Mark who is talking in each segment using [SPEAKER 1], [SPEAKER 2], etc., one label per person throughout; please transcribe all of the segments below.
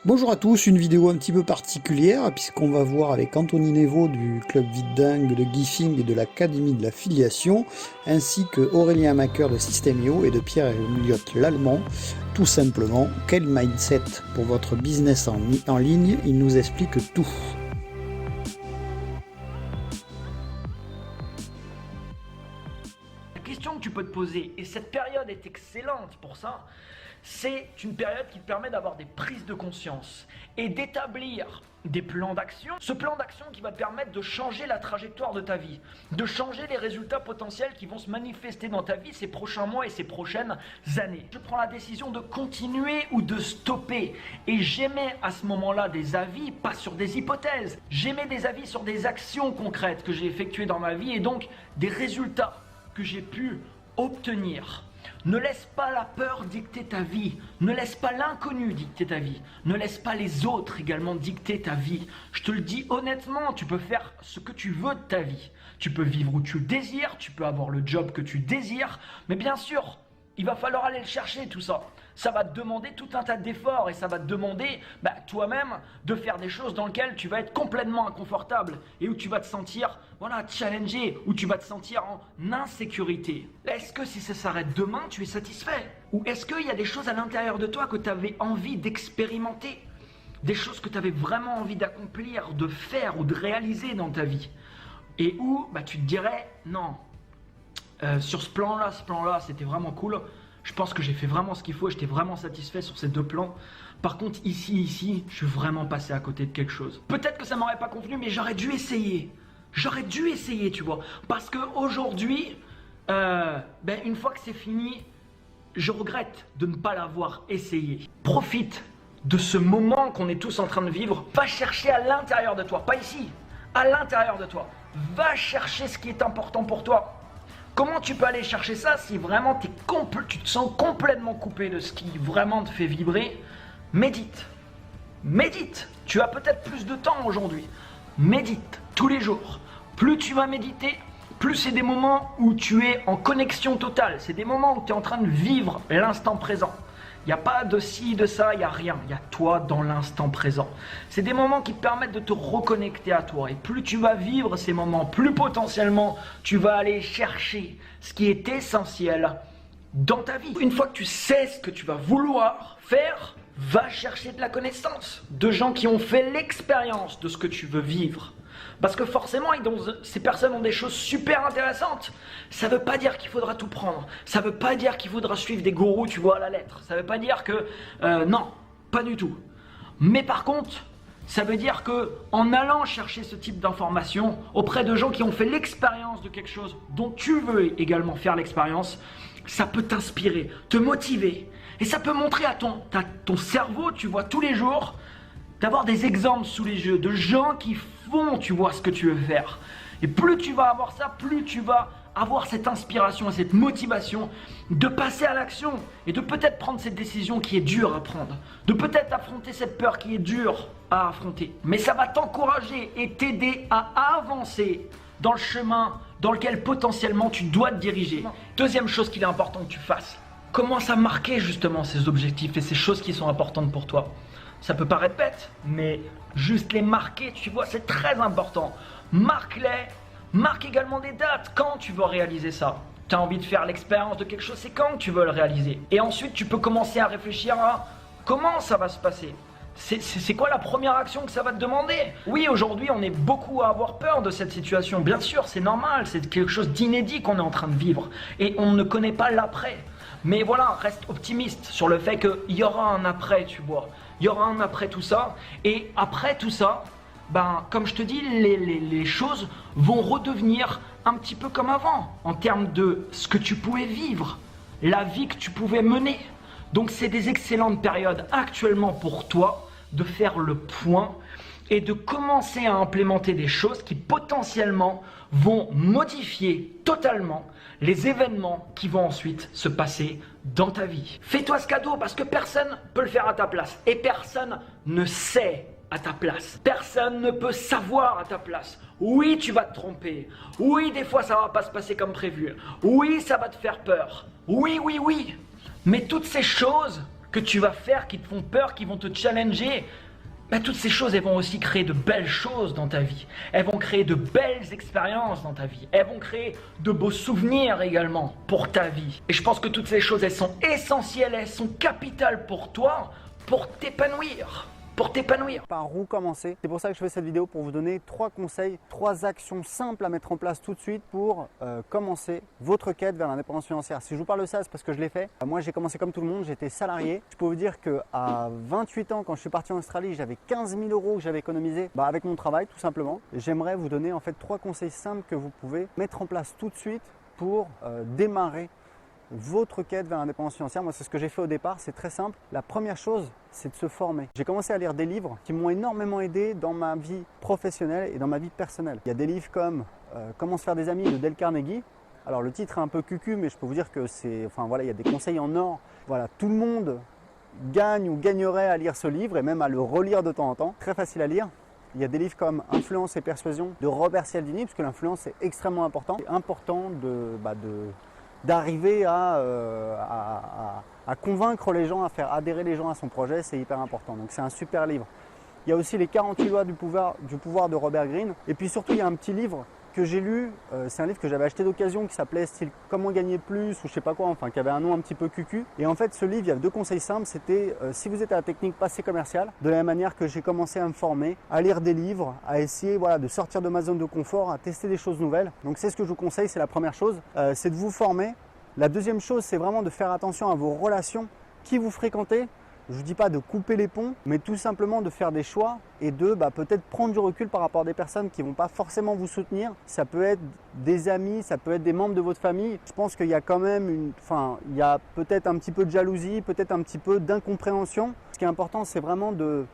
[SPEAKER 1] Bonjour à tous, une vidéo un petit peu particulière puisqu'on va voir avec Anthony Nevo du club Vite Dingue de Giffing et de l'Académie de l'affiliation, ainsi que Aurélien Macker de System.io et de Pierre Elliott l'Allemand, tout simplement quel mindset pour votre business en ligne, il nous explique tout.
[SPEAKER 2] La question que tu peux te poser, et cette période est excellente pour ça, c'est une période qui te permet d'avoir des prises de conscience et d'établir des plans d'action. Ce plan d'action qui va te permettre de changer la trajectoire de ta vie, de changer les résultats potentiels qui vont se manifester dans ta vie ces prochains mois et ces prochaines années. Je prends la décision de continuer ou de stopper, et j'émets à ce moment-là des avis, pas sur des hypothèses, j'émets des avis sur des actions concrètes que j'ai effectuées dans ma vie et donc des résultats que j'ai pu obtenir. Ne laisse pas la peur dicter ta vie, ne laisse pas l'inconnu dicter ta vie, ne laisse pas les autres également dicter ta vie. Je te le dis honnêtement, tu peux faire ce que tu veux de ta vie. Tu peux vivre où tu le désires, tu peux avoir le job que tu désires, mais bien sûr, il va falloir aller le chercher tout ça. Ça va te demander tout un tas d'efforts et ça va te demander toi-même de faire des choses dans lesquelles tu vas être complètement inconfortable et où tu vas te sentir challengé, où tu vas te sentir en insécurité. Est-ce que si ça s'arrête demain, tu es satisfait? Ou est-ce qu'il y a des choses à l'intérieur de toi que tu avais envie d'expérimenter? Des choses que tu avais vraiment envie d'accomplir, de faire ou de réaliser dans ta vie? Et où tu te dirais non. Sur ce plan-là, c'était vraiment cool. Je pense que j'ai fait vraiment ce qu'il faut et j'étais vraiment satisfait sur ces deux plans. Par contre, ici, je suis vraiment passé à côté de quelque chose. Peut-être que ça m'aurait pas convenu, mais j'aurais dû essayer. J'aurais dû essayer, tu vois. Parce qu'aujourd'hui, une fois que c'est fini, je regrette de ne pas l'avoir essayé. Profite de ce moment qu'on est tous en train de vivre. Va chercher à l'intérieur de toi, pas ici, à l'intérieur de toi. Va chercher ce qui est important pour toi. Comment tu peux aller chercher ça si vraiment tu te sens complètement coupé de ce qui vraiment te fait vibrer? Médite. Médite. Tu as peut-être plus de temps aujourd'hui. Médite tous les jours. Plus tu vas méditer, plus c'est des moments où tu es en connexion totale. C'est des moments où tu es en train de vivre l'instant présent. Il n'y a pas de ci, de ça, il n'y a rien. Il y a toi dans l'instant présent. C'est des moments qui te permettent de te reconnecter à toi. Et plus tu vas vivre ces moments, plus potentiellement tu vas aller chercher ce qui est essentiel dans ta vie. Une fois que tu sais ce que tu vas vouloir faire, va chercher de la connaissance de gens qui ont fait l'expérience de ce que tu veux vivre. Parce que forcément, ces personnes ont des choses super intéressantes. Ça ne veut pas dire qu'il faudra tout prendre. Ça ne veut pas dire qu'il faudra suivre des gourous, tu vois, à la lettre. Ça ne veut pas dire que... non, pas du tout. Mais par contre, ça veut dire que en allant chercher ce type d'informations auprès de gens qui ont fait l'expérience de quelque chose dont tu veux également faire l'expérience, ça peut t'inspirer, te motiver. Et ça peut montrer à ton cerveau, tu vois, tous les jours, d'avoir des exemples sous les yeux de gens qui font, tu vois, ce que tu veux faire. Et plus tu vas avoir ça, plus tu vas avoir cette inspiration et cette motivation de passer à l'action et de peut-être prendre cette décision qui est dure à prendre, de peut-être affronter cette peur qui est dure à affronter. Mais ça va t'encourager et t'aider à avancer dans le chemin dans lequel potentiellement tu dois te diriger. Deuxième chose qu'il est important que tu fasses, commence à marquer justement ces objectifs et ces choses qui sont importantes pour toi. Ça peut paraître bête, mais juste les marquer, tu vois, c'est très important. Marque-les, marque également des dates, quand tu vas réaliser ça. Tu as envie de faire l'expérience de quelque chose, c'est quand tu veux le réaliser. Et ensuite, tu peux commencer à réfléchir à comment ça va se passer. C'est quoi la première action que ça va te demander? Oui, aujourd'hui, on est beaucoup à avoir peur de cette situation. Bien sûr, c'est normal, c'est quelque chose d'inédit qu'on est en train de vivre. Et on ne connaît pas l'après. Mais voilà, reste optimiste sur le fait qu'il y aura un après, tu vois. Il y aura un après tout ça. Et après tout ça, comme je te dis, les choses vont redevenir un petit peu comme avant. En termes de ce que tu pouvais vivre, la vie que tu pouvais mener. Donc c'est des excellentes périodes actuellement pour toi de faire le point et de commencer à implémenter des choses qui potentiellement vont modifier totalement les événements qui vont ensuite se passer dans ta vie. Fais-toi ce cadeau parce que personne ne peut le faire à ta place et personne ne sait à ta place. Personne ne peut savoir à ta place. Oui, tu vas te tromper. Oui, des fois ça va pas se passer comme prévu. Oui, ça va te faire peur. Oui. Mais toutes ces choses que tu vas faire, qui te font peur, qui vont te challenger, toutes ces choses, elles vont aussi créer de belles choses dans ta vie. Elles vont créer de belles expériences dans ta vie. Elles vont créer de beaux souvenirs également pour ta vie. Et je pense que toutes ces choses, elles sont essentielles, elles sont capitales pour toi, pour t'épanouir.
[SPEAKER 3] Par où commencer? C'est pour ça que je fais cette vidéo, pour vous donner 3 conseils, 3 actions simples à mettre en place tout de suite pour commencer votre quête vers l'indépendance financière. Si je vous parle de ça, c'est parce que je l'ai fait. Moi, j'ai commencé comme tout le monde, j'étais salarié. Je peux vous dire qu'à 28 ans, quand je suis parti en Australie, j'avais 15 000 € que j'avais économisé avec mon travail, tout simplement. J'aimerais vous donner en fait 3 conseils simples que vous pouvez mettre en place tout de suite pour démarrer votre quête vers l'indépendance financière. Moi, c'est ce que j'ai fait au départ, c'est très simple. La première chose, c'est de se former. J'ai commencé à lire des livres qui m'ont énormément aidé dans ma vie professionnelle et dans ma vie personnelle. Il y a des livres comme Comment se faire des amis de Dale Carnegie. Alors le titre est un peu cucu, mais je peux vous dire que il y a des conseils en or. Voilà, tout le monde gagne ou gagnerait à lire ce livre et même à le relire de temps en temps. Très facile à lire. Il y a des livres comme Influence et Persuasion de Robert Cialdini, parce que l'influence est extrêmement important. C'est important d'arriver à convaincre les gens, à faire adhérer les gens à son projet, c'est hyper important. Donc c'est un super livre. Il y a aussi les 48 lois du pouvoir de Robert Greene. Et puis surtout, il y a un petit livre que j'ai lu, c'est un livre que j'avais acheté d'occasion qui s'appelait style Comment gagner plus ou je sais pas quoi, enfin qui avait un nom un petit peu cucu. Et en fait ce livre, il y a 2 conseils simples, c'était si vous êtes à la technique passé commercial, de la même manière que j'ai commencé à me former, à lire des livres, à essayer de sortir de ma zone de confort, à tester des choses nouvelles. Donc c'est ce que je vous conseille, c'est la première chose, c'est de vous former. La deuxième chose, c'est vraiment de faire attention à vos relations, qui vous fréquentez. Je ne vous dis pas de couper les ponts, mais tout simplement de faire des choix et de peut-être prendre du recul par rapport à des personnes qui ne vont pas forcément vous soutenir. Ça peut être des amis, ça peut être des membres de votre famille. Je pense qu'il y a quand même il y a peut-être un petit peu de jalousie, peut-être un petit peu d'incompréhension. Ce qui est important, c'est vraiment de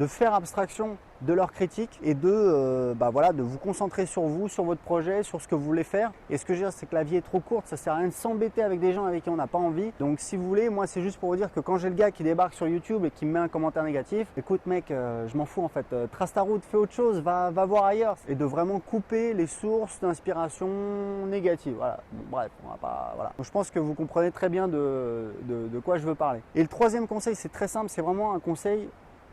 [SPEAKER 3] faire abstraction de leurs critiques et de vous concentrer sur vous, sur votre projet, sur ce que vous voulez faire. Et ce que je veux dire, c'est que la vie est trop courte, ça sert à rien de s'embêter avec des gens avec qui on n'a pas envie. Donc si vous voulez, moi c'est juste pour vous dire que quand j'ai le gars qui débarque sur YouTube et qui me met un commentaire négatif, écoute mec, je m'en fous en fait, trace ta route, fais autre chose, va voir ailleurs. Et de vraiment couper les sources d'inspiration négatives. Voilà, bon, bref, on va pas, voilà. Donc, je pense que vous comprenez très bien de quoi je veux parler. Et le troisième conseil, c'est très simple, c'est vraiment un conseil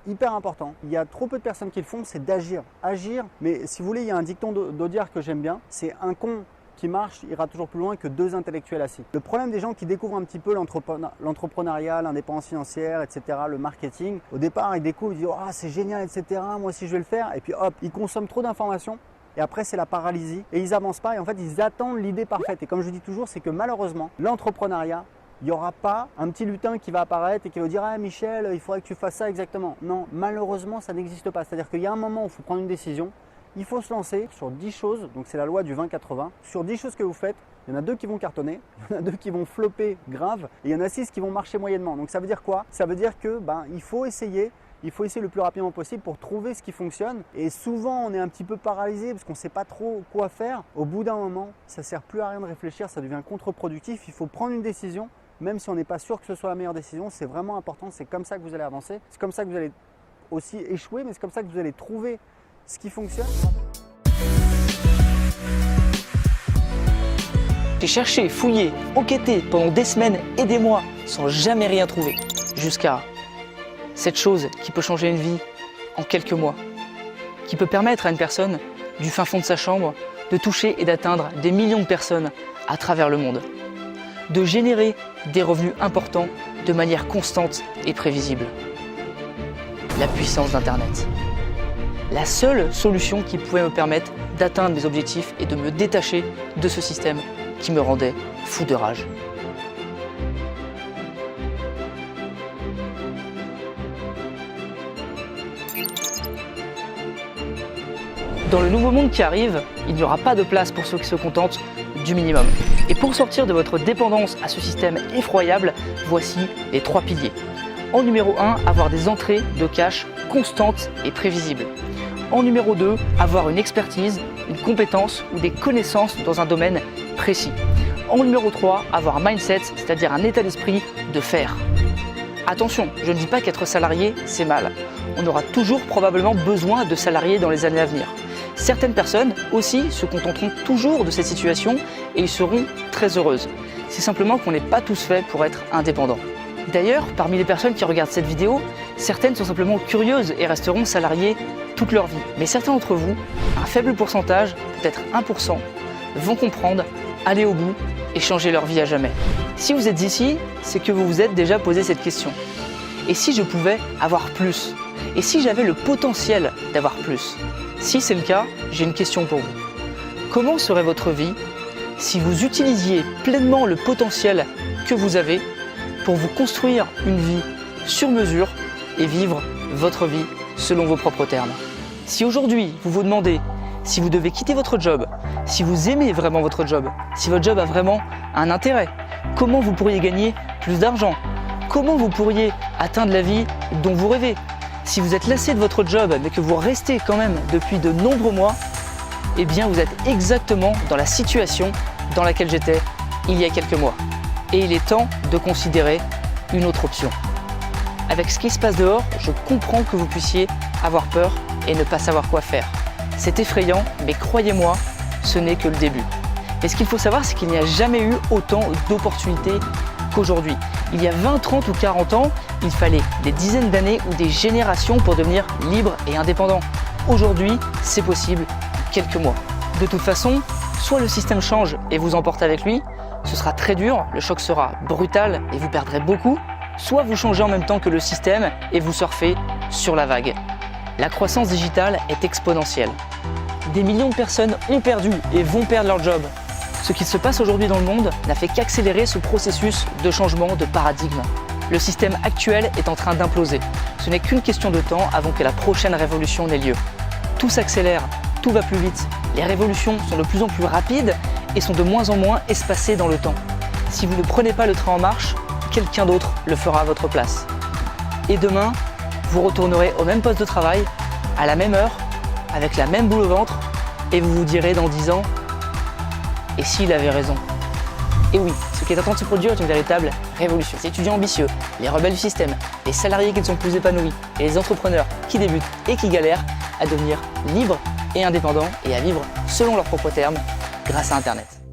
[SPEAKER 3] hyper important. Il y a trop peu de personnes qui le font, c'est d'agir. Agir, mais si vous voulez, il y a un dicton d'Audiard que j'aime bien, c'est un con qui marche ira toujours plus loin que 2 intellectuels assis. Le problème des gens qui découvrent un petit peu l'entrepreneuriat, l'indépendance financière, etc., le marketing, au départ, ils découvrent, ils disent « Ah, c'est génial, etc., moi aussi je vais le faire », et puis hop, ils consomment trop d'informations, et après c'est la paralysie, et ils n'avancent pas, et en fait, ils attendent l'idée parfaite. Et comme je dis toujours, c'est que malheureusement, l'entrepreneuriat, il n'y aura pas un petit lutin qui va apparaître et qui va dire « Ah Michel, il faudrait que tu fasses ça exactement ». Non, malheureusement, ça n'existe pas. C'est-à-dire qu'il y a un moment où il faut prendre une décision, il faut se lancer sur 10 choses, donc c'est la loi du 20-80. Sur 10 choses que vous faites, il y en a 2 qui vont cartonner, il y en a 2 qui vont flopper grave, et il y en a 6 qui vont marcher moyennement. Donc ça veut dire quoi? Ça veut dire que il faut essayer le plus rapidement possible pour trouver ce qui fonctionne. Et souvent, on est un petit peu paralysé parce qu'on ne sait pas trop quoi faire. Au bout d'un moment, ça ne sert plus à rien de réfléchir, ça devient contre-productif. Il faut prendre une décision. Même si on n'est pas sûr que ce soit la meilleure décision, c'est vraiment important, c'est comme ça que vous allez avancer, c'est comme ça que vous allez aussi échouer, mais c'est comme ça que vous allez trouver ce qui fonctionne.
[SPEAKER 4] J'ai cherché, fouillé, enquêté pendant des semaines et des mois sans jamais rien trouver, jusqu'à cette chose qui peut changer une vie en quelques mois, qui peut permettre à une personne du fin fond de sa chambre de toucher et d'atteindre des millions de personnes à travers le monde, de générer des revenus importants de manière constante et prévisible. La puissance d'Internet. La seule solution qui pouvait me permettre d'atteindre mes objectifs et de me détacher de ce système qui me rendait fou de rage. Dans le nouveau monde qui arrive, il n'y aura pas de place pour ceux qui se contentent du minimum. Et pour sortir de votre dépendance à ce système effroyable, voici les 3 piliers. En numéro 1, avoir des entrées de cash constantes et prévisibles. En numéro 2, avoir une expertise, une compétence ou des connaissances dans un domaine précis. En numéro 3, avoir un mindset, c'est-à-dire un état d'esprit de faire. Attention, je ne dis pas qu'être salarié, c'est mal. On aura toujours probablement besoin de salariés dans les années à venir. Certaines personnes aussi se contenteront toujours de cette situation et ils seront très heureuses. C'est simplement qu'on n'est pas tous faits pour être indépendants. D'ailleurs, parmi les personnes qui regardent cette vidéo, certaines sont simplement curieuses et resteront salariées toute leur vie. Mais certains d'entre vous, un faible pourcentage, peut-être 1%, vont comprendre, aller au bout et changer leur vie à jamais. Si vous êtes ici, c'est que vous vous êtes déjà posé cette question. Et si je pouvais avoir plus? Et si j'avais le potentiel d'avoir plus? Si c'est le cas, j'ai une question pour vous. Comment serait votre vie si vous utilisiez pleinement le potentiel que vous avez pour vous construire une vie sur mesure et vivre votre vie selon vos propres termes? Si aujourd'hui vous vous demandez si vous devez quitter votre job, si vous aimez vraiment votre job, si votre job a vraiment un intérêt, comment vous pourriez gagner plus d'argent, comment vous pourriez atteindre la vie dont vous rêvez, si vous êtes lassé de votre job mais que vous restez quand même depuis de nombreux mois, eh bien vous êtes exactement dans la situation dans laquelle j'étais il y a quelques mois. Et il est temps de considérer une autre option. Avec ce qui se passe dehors, je comprends que vous puissiez avoir peur et ne pas savoir quoi faire. C'est effrayant, mais croyez-moi, ce n'est que le début. Mais ce qu'il faut savoir, c'est qu'il n'y a jamais eu autant d'opportunités qu'aujourd'hui. Il y a 20, 30 ou 40 ans, il fallait des dizaines d'années ou des générations pour devenir libre et indépendant. Aujourd'hui, c'est possible en quelques mois. De toute façon, soit le système change et vous emporte avec lui, ce sera très dur, le choc sera brutal et vous perdrez beaucoup, soit vous changez en même temps que le système et vous surfez sur la vague. La croissance digitale est exponentielle. Des millions de personnes ont perdu et vont perdre leur job. Ce qui se passe aujourd'hui dans le monde n'a fait qu'accélérer ce processus de changement de paradigme. Le système actuel est en train d'imploser. Ce n'est qu'une question de temps avant que la prochaine révolution n'ait lieu. Tout s'accélère, tout va plus vite. Les révolutions sont de plus en plus rapides et sont de moins en moins espacées dans le temps. Si vous ne prenez pas le train en marche, quelqu'un d'autre le fera à votre place. Et demain, vous retournerez au même poste de travail, à la même heure, avec la même boule au ventre, et vous vous direz dans 10 ans « Et s'il avait raison ?» Et oui, ce qui est en train de se produire est une véritable révolution. Les étudiants ambitieux, les rebelles du système, les salariés qui ne sont plus épanouis, et les entrepreneurs qui débutent et qui galèrent à devenir libres et indépendants et à vivre selon leurs propres termes grâce à Internet.